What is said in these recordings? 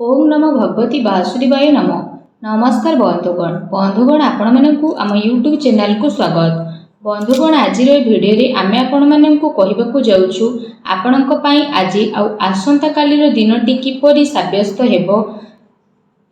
ओम नमो भगवती वासुदेवाय नमो। नमस्कार बंधुगण आपण मानकु आम यूट्यूब चैनल को स्वागत। बंधुगण आज भिडियो रे आमे आपण मानकु कहिबाकु जाउछु आपणक पई आज आसंता कालीर दिनटी किपरि साब्यस्त हेबो,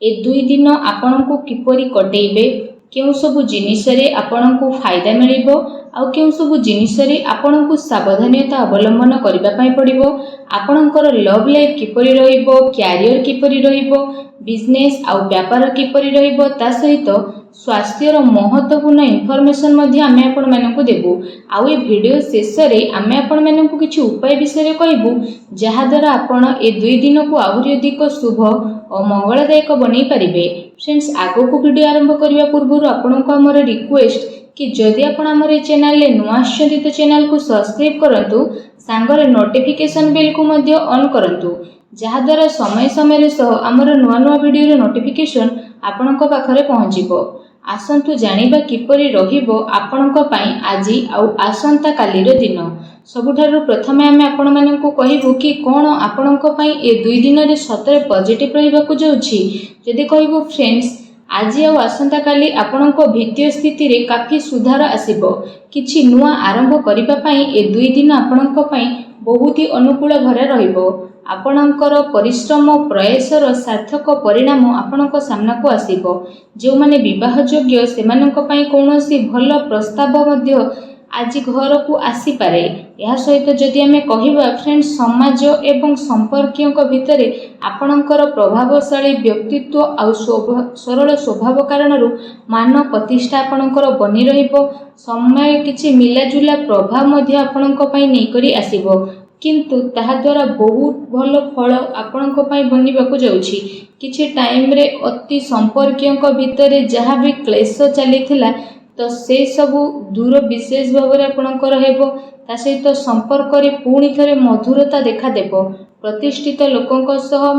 ए दुई दिन आपणकु किपरि कटेइबे, केउ सबु जिनिस रे आपणकु फायदा मिलिबो आउ केउ सबु जिनिस रे आपणकु सावधानता अवलंबन करबा पई पड़िबो, आपणकर लव लाइफ किपरि रहिबो, कैरियर किपरि रहिबो, बिजनेस आउ व्यापार किपरि रहिबो, ता सहित स्वास्थ्यर महत्वपूर्ण इनफॉरमेशन मध्ये आमे आपण मानकु देबु। आउ ए वीडियो शेष रे आमे आपण मानकु किछि उपाय विषय कहबु जहा द्वारा आपण ए दुई दिन को आहुरी अधिक शुभ और मंगलदायक बनै परिबे। फ्रेंड्स, आगो को वीडियो आरंभ करिया पूर्व आपनको हमर रिक्वेस्ट कि जदि आपण हमर ए चैनल ले नुआ आछथि तो चैनल को सब्सक्राइब करंतु, सांगरे नोटिफिकेशन बेल को मध्ये ऑन करंतु, जहा द्वारा समय समय सह हमर नुआ नुआ वीडियो रे नोटिफिकेशन आपणक पाखरे पहुंचिबो। आसंतु जानिबा किपरि रहिबो आपणक पई आजि आउ आसंता कालीर दिन। सबुठारु प्रथमे आमे आपण मानकु कहिबु कि कोन आपणक पई ए दुई दिन रे सतरे पॉजिटिव रहिबाकु जाउछि। जदि कहिबु फ्रेंड्स, आज आउ आसंता काली आपणक वित्तीय स्थिति रे काफी सुधार आसीबो। किछि नुआ आरंभ करिबा पई ए दुई दिन आपणक पई बहुत ही अनुकूल भरे रहिबो। आपणकर परिश्रम प्रयासर सार्थक परिणाम आपणक सामना को आसीबो। जो माने विवाह योग्य सेमानक पई कोनोसी भल प्रस्ताव मध्य आज घर को आसी पारे। यह सहित जदि आमे कहिबा फ्रेंड्स, समाज एवं संपर्कियों भितर आपणकर प्रभावशाली व्यक्तित्व आउ सरल स्वभाव कारणरू मान प्रतिष्ठा आपणकर बनी रहिबो। समय किछि मिलाजुला प्रभाव मध्य आपणक पई नै करी आसीबो, किंतु ताहा द्वारा बहुत भल फल आपणक पई बनिबाकु जाउछि। किछि टाइम रे अति संपर्कियों भितर जहा भी क्लेश चलीथिला तो से सबु दूर विशेष भाव में आपणकर हेबो। ता सहित संपर्क रे पुणी थरे मधुरता देखा देबो। प्रतिष्ठित लोकंक सह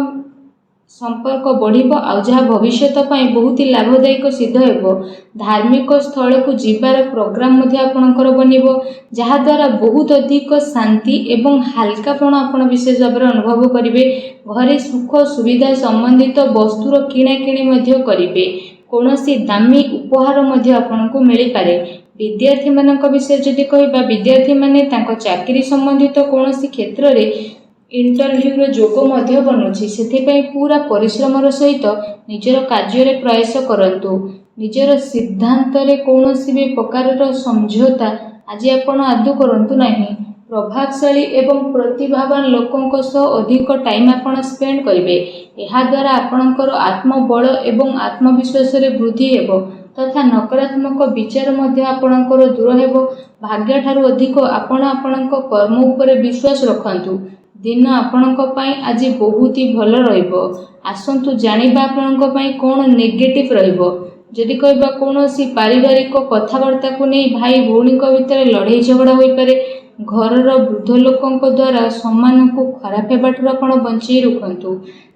संपर्क बढ़िबो आउ जहा भविष्यत पई बहुत ही लाभदायक सिद्ध हेबो। धार्मिक स्थल को जीवार प्रोग्राम मध्ये आपणकर बनिबो, जहा द्वारा बहुत अधिक शांति एवं हल्कापन आपण विशेष भाव में अनुभव करिवे। घरे सुख सुविधा संबंधित वस्तुर किणा किणी मध्ये करिवे। कोनोसी दामी उपहार मध्ये आपनको मिली पारे। विद्यार्थी मानक विषय जदि कहिबा, विद्यार्थी माने तांको चाकरी संबंधित कोनोसी क्षेत्र रे इंटरव्यू रो जोगो मध्ये बनुछि। सेथि पई पूरा परिश्रमर सहित निजर कार्य रे प्रयास करंतु। निजर सिद्धांत रे कोनोसी भी प्रकार समझौता आज आपण आदु करंतु नाही। प्रभावशाली एवं प्रतिभावान लोकों सह अधिक टाइम आपण स्पेंड करिवे। एहा द्वारा आपणकर आत्मबल एवं आत्मविश्वास रे वृद्धि हेबो तथा नकारात्मक विचार मध्ये आपणकर दूर हेबो। भाग्य ठारू अधिक आपण आपणक कर्म उपरे विश्वास रखंतु। दिन आपणक पई आज बहुत ही भल रहिबो। आसंतु जानिबा आपणक पई कोन नेगेटिव रहिबो। जदि कहबा कोनोसी पारिवारिक कथावार्ता को नै भाई भौणी भितर लड़ाई झगड़ा होई पारे। घरर वृद्ध लोकों द्वारा सम्मान को खराब हेबाटू आपण बंचई रखंतु।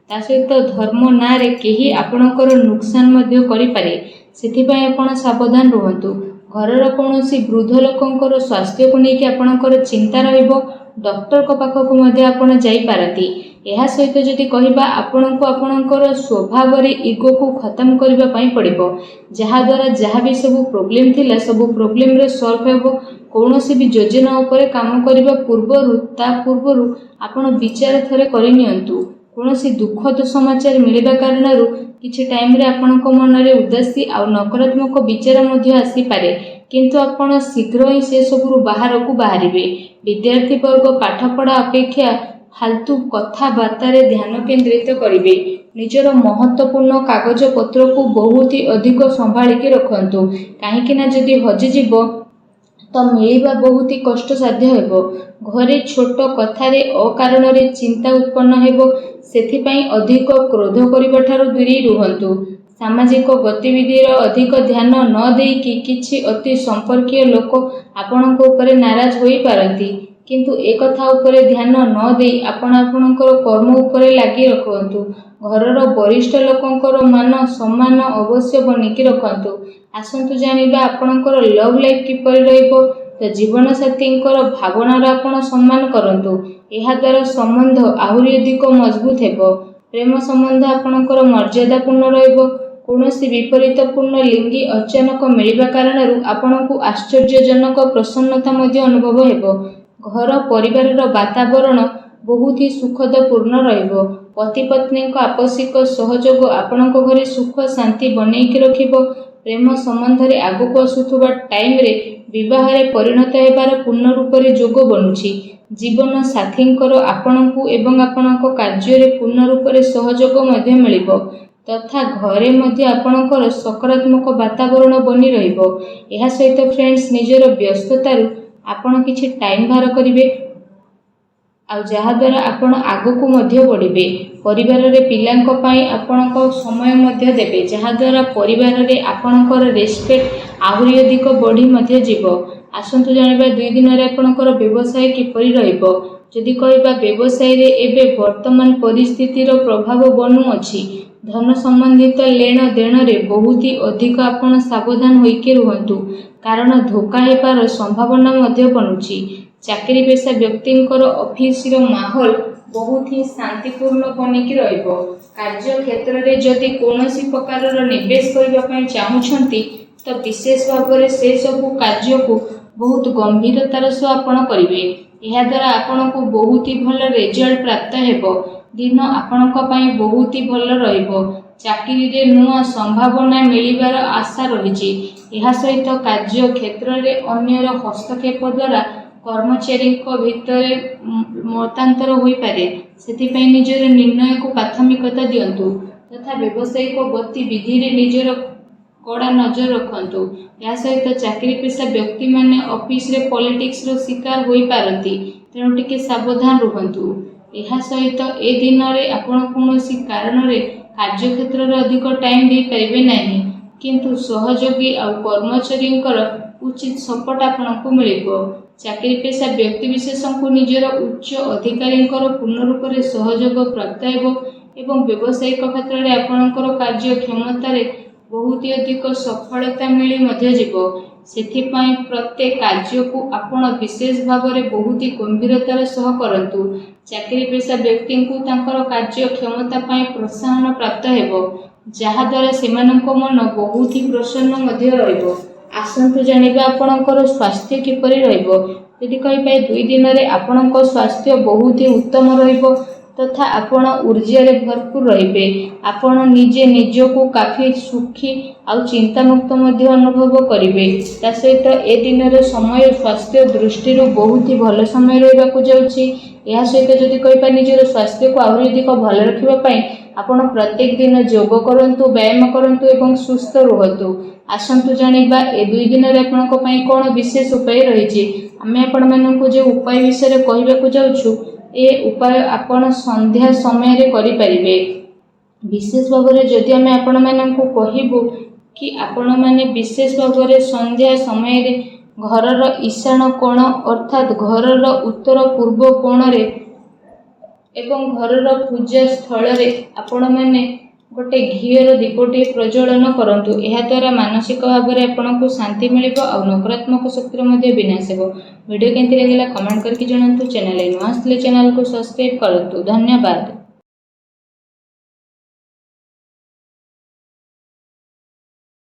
ता सहित धर्म ना रे केही आपणकर नुकसान मध्ये करि पारे, सेथि पई आपण सावधान रहंतु। घरर कोनोसी वृद्ध लोकों स्वास्थ्य को लेके आपणकर चिंता रहिबो। डॉक्टर को पाखक मध्ये आपण जाई पारती। एहा सहित जदि कहिबा आपणको आपणकर स्वभाव रे ईगो को खत्म करबा पई पड़िबो, जहा द्वारा जहा भी सब प्रॉब्लम थिला सब प्रॉब्लम रे सॉल्व हेबो। कोनोसी भी योजना उपरे काम करबा पूर्वरु आपण विचार थरे करि नियंतु। कोनोसी दुखद समाचार मिलिबा कारणरू किछि टाइम रे आपणको मन रे उदासी आ नकारात्मक विचार मध्ये आसी पारे, किंतु आपण शीघ्र ही से सबरु बाहर को बाहरिबे। विद्यार्थी वर्ग पाठपढ़ा अपेक्षा फालतू कथाबार्ता रे ध्यान केंद्रित करिवे। निजर महत्वपूर्ण कागज पत्र को बहुत ही अधिक संभाली के रखंतु, काहेकि ना जदि हजि जीवो तो मिलिबा बहुत ही कष्ट साध्य हेबो। घरे छोट कथा रे अकारण रे चिंता उत्पन्न हेबो, सेथि पई अधिक क्रोध करिबा ठारू दूरी रुहंतु। सामाजिक गतिविधि रो अधिक ध्यान न देई कि किछि अति संपर्कीय लोक आपणक उपरे नाराज होई पारंती, किंतु एक कथा उपरे ध्यान न देई आपण आपणकर कर्म उपरे लागि रखंतु। घरर वरिष्ठ लोकंकर मान सम्मान अवश्य बनिकी रखंतु। आसंतु जानिबा आपणकर लव लाइफ किपरि रहिबो। तो जीवन साथींकर भावनार आपण सम्मान करंतु। एहा द्वारा संबंध आहुरी अधिक मजबूत हेबो। ପ୍ରେମ ସମ୍ବନ୍ଧ ଆପଣଙ୍କର ମର୍ଯ୍ୟାଦାପୂର୍ଣ୍ଣ ରହିବ। କୌଣସି ବିପରୀତପୂର୍ଣ୍ଣ ଲିଙ୍ଗୀ ଅଚାନକ ମିଳିବା କାରଣରୁ ଆପଣଙ୍କୁ ଆଶ୍ଚର୍ଯ୍ୟଜନକ ପ୍ରସନ୍ନତା ମଧ୍ୟ ଅନୁଭବ ହେବ। ଘର ପରିବାରର ବାତାବରଣ ବହୁତ ହି ସୁଖଦପୂର୍ଣ୍ଣ ରହିବ। ପତି ପତ୍ନୀଙ୍କ ଆପୋଷିକ ସହଯୋଗ ଆପଣଙ୍କ ଘରେ ସୁଖ ଶାନ୍ତି ବନେଇକି ରଖିବ। ପ୍ରେମ ସମ୍ବନ୍ଧରେ ଆଗକୁ ଆସୁଥିବା ଟାଇମରେ ବିବାହରେ ପରିଣତ ହେବାର ପୂର୍ଣ୍ଣ ରୂପରେ ଯୋଗ ବନୁଛି। ଜୀବନ ସାଥୀଙ୍କର ଆପଣଙ୍କୁ ଏବଂ ଆପଣଙ୍କ କାର୍ଯ୍ୟରେ ପୂର୍ଣ୍ଣ ରୂପରେ ସହଯୋଗ ମଧ୍ୟ ମିଳିବ ତଥା ଘରେ ମଧ୍ୟ ଆପଣଙ୍କର ସକାରାତ୍ମକ ବାତାବରଣ ବନି ରହିବ। ଏହା ସହିତ ଫ୍ରେଣ୍ଡସ୍, ନିଜର ବ୍ୟସ୍ତତାରୁ ଆପଣ କିଛି ଟାଇମ ବାହାର କରିବେ ଆଉ ଯାହାଦ୍ୱାରା ଆପଣ ଆଗକୁ ମଧ୍ୟ ବଢ଼ିବେ। ପରିବାରରେ ପିଲାଙ୍କ ପାଇଁ ଆପଣଙ୍କ ସମୟ ମଧ୍ୟ ଦେବେ, ଯାହାଦ୍ୱାରା ପରିବାରରେ ଆପଣଙ୍କର ରେସ୍ପେକ୍ଟ ଆହୁରି ଅଧିକ ବଢ଼ି ମଧ୍ୟ ଯିବ। ଆସନ୍ତୁ ଜାଣିବା 2 ଦିନରେ ଆପଣଙ୍କର ବ୍ୟବସାୟ କିପରି ରହିବ। ଯଦି କହିବା ବ୍ୟବସାୟରେ ଏବେ ବର୍ତ୍ତମାନ ପରିସ୍ଥିତିର ପ୍ରଭାବ ବନୁଅଛି। ଧନ ସମ୍ବନ୍ଧିତ ଲେଣ ଦେଣରେ ବହୁତ ଅଧିକ ଆପଣ ସାବଧାନ ହୋଇକି ରୁହନ୍ତୁ, କାରଣ ଧୋକା ହେବାର ସମ୍ଭାବନା ମଧ୍ୟ ବନୁଛି। ଚାକିରି ପେଶା ବ୍ୟକ୍ତିଙ୍କର ଅଫିସର ମାହୋଲ ବହୁତ ହିଁ ଶାନ୍ତିପୂର୍ଣ୍ଣ ବନିକି ରହିବ। କାର୍ଯ୍ୟକ୍ଷେତ୍ରରେ ଯଦି କୌଣସି ପ୍ରକାରର ନିବେଶ କରିବା ପାଇଁ ଚାହୁଁଛନ୍ତି ତ ବିଶେଷ ଭାବରେ ସେସବୁ କାର୍ଯ୍ୟକୁ ବହୁତ ଗମ୍ଭୀରତାର ସହ ଆପଣ କରିବେ। ଏହାଦ୍ୱାରା ଆପଣଙ୍କୁ ବହୁତ ହି ଭଲ ରେଜଲ୍ଟ ପ୍ରାପ୍ତ ହେବ। ଦିନ ଆପଣଙ୍କ ପାଇଁ ବହୁତ ହି ଭଲ ରହିବ। ଚାକିରିରେ ନୂଆ ସମ୍ଭାବନା ମିଳିବାର ଆଶା ରହିଛି। ଏହା ସହିତ କାର୍ଯ୍ୟକ୍ଷେତ୍ରରେ ଅନ୍ୟର ହସ୍ତକ୍ଷେପ ଦ୍ୱାରା କର୍ମଚାରୀଙ୍କ ଭିତରେ ମତାନ୍ତର ହୋଇପାରେ, ସେଥିପାଇଁ ନିଜର ନିର୍ଣ୍ଣୟକୁ ପ୍ରାଥମିକତା ଦିଅନ୍ତୁ ତଥା ବ୍ୟବସାୟିକ ଗତିବିଧିରେ ନିଜର କଡ଼ା ନଜର ରଖନ୍ତୁ। ଏହା ସହିତ ଚାକିରି ପେଶା ବ୍ୟକ୍ତିମାନେ ଅଫିସରେ ପଲିଟିକ୍ସର ଶିକାର ହୋଇପାରନ୍ତି, ତେଣୁ ଟିକେ ସାବଧାନ ରୁହନ୍ତୁ। ଏହା ସହିତ ଏ ଦିନରେ ଆପଣ କୌଣସି କାରଣରେ କାର୍ଯ୍ୟକ୍ଷେତ୍ରରେ ଅଧିକ ଟାଇମ ଦେଇପାରିବେ ନାହିଁ, କିନ୍ତୁ ସହଯୋଗୀ ଆଉ କର୍ମଚାରୀଙ୍କର ଉଚିତ ସପୋର୍ଟ ଆପଣଙ୍କୁ ମିଳିବ। ଚାକିରି ପେଶା ବ୍ୟକ୍ତିବିଶେଷଙ୍କୁ ନିଜର ଉଚ୍ଚ ଅଧିକାରୀଙ୍କର ପୂର୍ଣ୍ଣ ରୂପରେ ସହଯୋଗ ପ୍ରାପ୍ତ ହେବ ଏବଂ ବ୍ୟବସାୟିକ କ୍ଷେତ୍ରରେ ଆପଣଙ୍କର କାର୍ଯ୍ୟକ୍ଷମତାରେ ବହୁତ ଅଧିକ ସଫଳତା ମିଳି ମଧ୍ୟ ଯିବ। ସେଥିପାଇଁ ପ୍ରତ୍ୟେକ କାର୍ଯ୍ୟକୁ ଆପଣ ବିଶେଷ ଭାବରେ ବହୁତ ଗମ୍ଭୀରତାର ସହ କରନ୍ତୁ। ଚାକିରି ପେଶା ବ୍ୟକ୍ତିଙ୍କୁ ତାଙ୍କର କାର୍ଯ୍ୟକ୍ଷମତା ପାଇଁ ପ୍ରୋତ୍ସାହନ ପ୍ରାପ୍ତ ହେବ, ଯାହାଦ୍ୱାରା ସେମାନଙ୍କ ମନ ବହୁତ ହି ପ୍ରସନ୍ନ ମଧ୍ୟ ରହିବ। ଆସନ୍ତୁ ଜାଣିବା ଆପଣଙ୍କର ସ୍ୱାସ୍ଥ୍ୟ କିପରି ରହିବ। ଯଦି କହିବେ 2 ଦିନରେ ଆପଣଙ୍କ ସ୍ୱାସ୍ଥ୍ୟ ବହୁତ ହି ଉତ୍ତମ ରହିବ ତଥା ଆପଣ ଊର୍ଜାରେ ଭରପୁର ରହିବେ। ଆପଣ ନିଜେ ନିଜକୁ କାଫି ସୁଖୀ ଆଉ ଚିନ୍ତାମୁକ୍ତ ମଧ୍ୟ ଅନୁଭବ କରିବେ। ତା ସହିତ ଏ ଦିନର ସମୟ ସ୍ୱାସ୍ଥ୍ୟ ଦୃଷ୍ଟିରୁ ବହୁତ ହି ଭଲ ସମୟ ରହିବାକୁ ଯାଉଛି। ଏହା ସହିତ ଯଦି କହିବା ନିଜର ସ୍ୱାସ୍ଥ୍ୟକୁ ଆହୁରି ଅଧିକ ଭଲ ରଖିବା ପାଇଁ ଆପଣ ପ୍ରତ୍ୟେକ ଦିନ ଯୋଗ କରନ୍ତୁ, ବ୍ୟାୟାମ କରନ୍ତୁ ଏବଂ ସୁସ୍ଥ ରୁହନ୍ତୁ। ଆସନ୍ତୁ ଜାଣିବା ଏ 2 ଦିନରେ ଆପଣଙ୍କ ପାଇଁ କ'ଣ ବିଶେଷ ଉପାୟ ରହିଛି। ଆମେ ଆପଣମାନଙ୍କୁ ଯେଉଁ ଉପାୟ ବିଷୟରେ କହିବାକୁ ଯାଉଛୁ, ଏ ଉପାୟ ଆପଣ ସନ୍ଧ୍ୟା ସମୟରେ କରିପାରିବେ। ବିଶେଷ ଭାବରେ ଯଦି ଆମେ ଆପଣମାନଙ୍କୁ କହିବୁ କି ଆପଣମାନେ ବିଶେଷ ଭାବରେ ସନ୍ଧ୍ୟା ସମୟରେ ଘରର ଈଶାନ କୋଣ ଅର୍ଥାତ୍ ଘରର ଉତ୍ତର ପୂର୍ବ କୋଣରେ ଏବଂ ଘରର ପୂଜା ସ୍ଥଳରେ ଆପଣମାନେ ଗୋଟେ ଘିଅର ଦୀପଟିଏ ପ୍ରଜ୍ୱଳନ କରନ୍ତୁ। ଏହାଦ୍ୱାରା ମାନସିକ ଭାବରେ ଆପଣଙ୍କୁ ଶାନ୍ତି ମିଳିବ ଆଉ ନକାରାତ୍ମକ ଶକ୍ତିର ମଧ୍ୟ ବିନାଶ ହେବ। ଭିଡ଼ିଓ କେମିତି ଲାଗିଲା କମେଣ୍ଟ କରିକି ଜଣାନ୍ତୁ। ଚ୍ୟାନେଲରେ ନୂଆ ଆସିଥିଲେ ଚ୍ୟାନେଲକୁ ସବସ୍କ୍ରାଇବ୍ କରନ୍ତୁ। ଧନ୍ୟବାଦ।